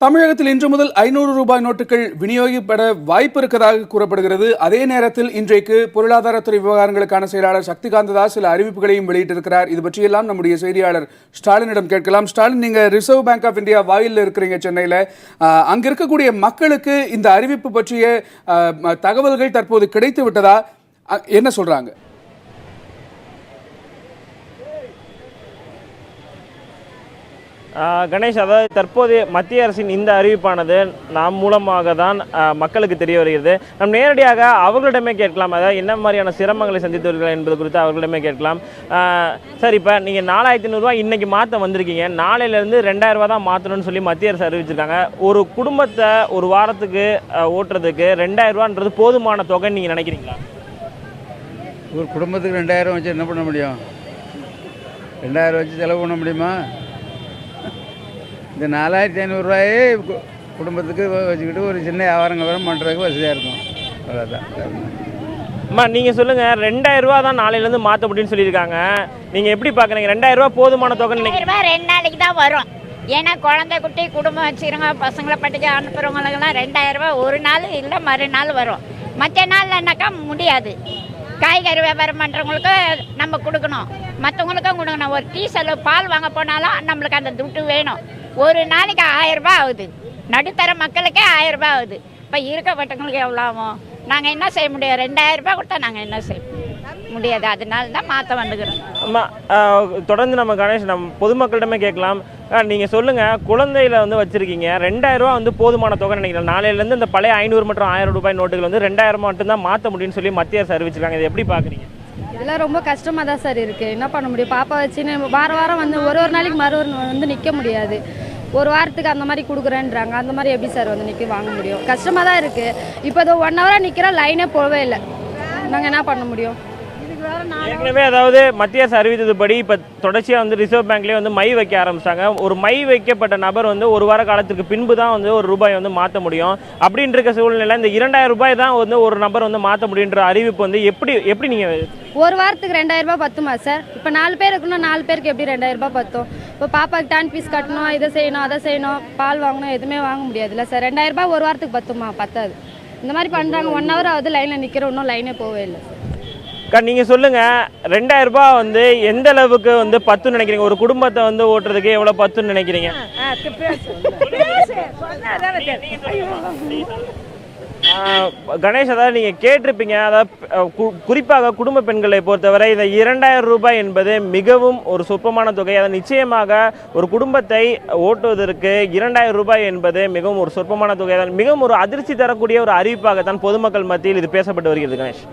தமிழகத்தில் இன்று முதல் 500 ரூபாய் நோட்டுகள் விநியோகிக்கப்பட வாய்ப்பு இருப்பதாக கூறப்படுகிறது. அதே நேரத்தில் இன்றைக்கு பொருளாதாரத்துறை விவகாரங்களுக்கான செயலாளர் சக்திகாந்த தாஸ் சில அறிவிப்புகளையும் வெளியிட்டிருக்கிறார். இது பற்றியெல்லாம் நம்முடைய செய்தியாளர் ஸ்டாலினிடம் கேட்கலாம். ஸ்டாலின், நீங்க ரிசர்வ் பேங்க் ஆஃப் இந்தியா வாயிலில் இருக்கிறீங்க சென்னையில். அங்க இருக்கக்கூடிய மக்களுக்கு இந்த அறிவிப்பு பற்றிய தகவல்கள் தற்போது கிடைத்து விட்டதா? என்ன சொல்றாங்க? கணேஷ், அதாவது தற்போதைய மத்திய அரசின் இந்த அறிவிப்பானது நாம் மூலமாக தான் மக்களுக்கு தெரிய வருகிறது. நம் நேரடியாக அவர்களிடமே கேட்கலாம். அதாவது என்ன மாதிரியான சிரமங்களை சந்தித்தவர்கள் என்பது குறித்து அவர்களிடமே கேட்கலாம். சார், இப்போ நீங்கள் 4500 ரூபா இன்றைக்கி மாற்ற வந்திருக்கீங்க. நாளையிலேருந்து 2000 ரூபா தான் மாற்றணும்னு சொல்லி மத்திய அரசு அறிவிச்சிருக்காங்க. ஒரு குடும்பத்தை ஒரு வாரத்துக்கு ஓட்டுறதுக்கு 2000 ரூபான்றது போதுமான தொகைன்னு நீங்கள் நினைக்கிறீங்களா? ஒரு குடும்பத்துக்கு 2000 வச்சு என்ன பண்ண முடியும்? 2000 வச்சு செலவு பண்ண முடியுமா? இந்த 4500 ரூபாயே குடும்பத்துக்கு வச்சுக்கிட்டு ஒரு சின்ன வியாபாரம் பண்ணுறதுக்கு வசதியாக இருக்கும். அவ்வளோதான். அம்மா, நீங்கள் சொல்லுங்கள், 2000 ரூபா தான் நாளையிலேருந்து மாற்ற முடியும்னு சொல்லியிருக்காங்க. நீங்கள் எப்படி பார்க்குறீங்க? 2000 ரூபா போதுமான தொகை நினைக்கிறீங்க? 2 நாளைக்கு தான் வரும். ஏன்னா குழந்தை குட்டி குடும்பம் வச்சுருங்க, பசங்களை படிக்க அனுப்புகிறவங்களுக்கெல்லாம் 2000 ரூபா ஒரு நாள் இல்லை மறுநாள் வரும். மற்ற நாள்னாக்கா முடியாது. காய்கறி வியாபாரம் பண்ணுறவங்களுக்கு நம்ம கொடுக்கணும், மற்றவங்களுக்கும் கொடுக்கணும். ஒரு டீ செலவு பால் வாங்க போனாலும் நம்மளுக்கு அந்த துட்டு வேணும். ஒரு நாளைக்கு 1000 ரூபாய் ஆகுது. நடுத்தர மக்களுக்கே 1000 ரூபாய் ஆகுது. இப்போ இருக்கப்பட்டவங்களுக்கு எவ்வளோ ஆகும்? நாங்கள் என்ன செய்ய முடியும்? 2000 ரூபாய் கொடுத்தா நாங்கள் என்ன செய்ய முடியாது. அதனால தான் மாற்ற வந்துக்கிறோம். ஆமாம், தொடர்ந்து நம்ம கணேஷ் நம்ம பொதுமக்களிடமே கேட்கலாம். நீங்கள் சொல்லுங்கள், குழந்தையில் வச்சுருக்கீங்க, 2000 ரூபா போதுமான தொகை நினைக்கிறேன். நாளையிலேருந்து இந்த பழைய 500 மற்றும் 1000 ரூபாய் நோட்டுகள் 2000 மட்டும்தான் மாற்ற முடியும்னு சொல்லி மத்திய அரசு அறிவிச்சிருக்காங்க. இதை எப்படி பார்க்குறீங்க? இதெல்லாம் ரொம்ப கஷ்டமாக தான் சார் இருக்குது. என்ன பண்ண முடியும்? பாப்பா வச்சுன்னு வாரம் ஒரு நாளைக்கு நிற்க முடியாது. ஒரு வாரத்துக்கு அந்த மாதிரி கொடுக்குறேன்றாங்க. அந்த மாதிரி எப்படி சார் வாங்க முடியும்? கஷ்டமாக தான் இருக்குது. இப்போ இதோ 1 ஹவராக நிற்கிறோம், லைனே போகவே இல்லை. நாங்கள் என்ன பண்ண முடியும்? ஏற்கனவே அதாவது மத்திய அரசு அறிவித்ததுபடி இப்போ தொடர்ச்சியாக ரிசர்வ் பேங்க்லேயே மை வைக்க ஆரம்பிச்சிட்டாங்க. ஒரு மை வைக்கப்பட்ட நபர் ஒரு வார காலத்துக்கு பின்பு தான் ஒரு ரூபாய் மாற்ற முடியும். அப்படின்ற இருக்க சூழ்நிலை இந்த 2000 ரூபாய் தான் ஒரு நபர் மாற்ற முடியுன்ற அறிவிப்பு எப்படி நீங்கள் ஒரு வாரத்துக்கு 2000 ரூபாய் பத்துமா சார்? இப்போ 4 பேர் இருக்கணும், 4 பேருக்கு எப்படி 2000 ரூபாய் பத்தும்? இப்போ பாப்பாக்கு டான் ஃபீஸ் கட்டணும், இதை செய்யணும், அதை செய்யணும், பால் வாங்கணும், எதுவுமே வாங்க முடியாதுல்ல சார். 2000 ரூபாய் ஒரு வாரத்துக்கு பத்துமா? பத்தாது. இந்த மாதிரி பண்ணுறாங்க. 1 ஹவர் ஆகுது லைனில் நிற்கிறோம், இன்னும் லைனே போவே இல்லை சார். நீங்கள் சொல்லுங்கள், 2000 ரூபாய் எந்த அளவுக்கு பத்துன்னு நினைக்கிறீங்க? ஒரு குடும்பத்தை ஓட்டுறதுக்கு எவ்வளோ பத்துன்னு நினைக்கிறீங்க? கணேஷ், அதாவது நீங்கள் கேட்டிருப்பீங்க, அதாவது குறிப்பாக குடும்ப பெண்களை பொறுத்தவரை இந்த 2000 ரூபாய் என்பது மிகவும் ஒரு சொற்பமான தொகை. அதை நிச்சயமாக ஒரு குடும்பத்தை ஓட்டுவதற்கு 2000 ரூபாய் என்பது மிகவும் ஒரு சொற்பமான தொகை. மிகவும் ஒரு அதிர்ச்சி தரக்கூடிய ஒரு அறிவிப்பாகத்தான் பொதுமக்கள் மத்தியில் இது பேசப்பட்டு வருகிறது. கணேஷ்.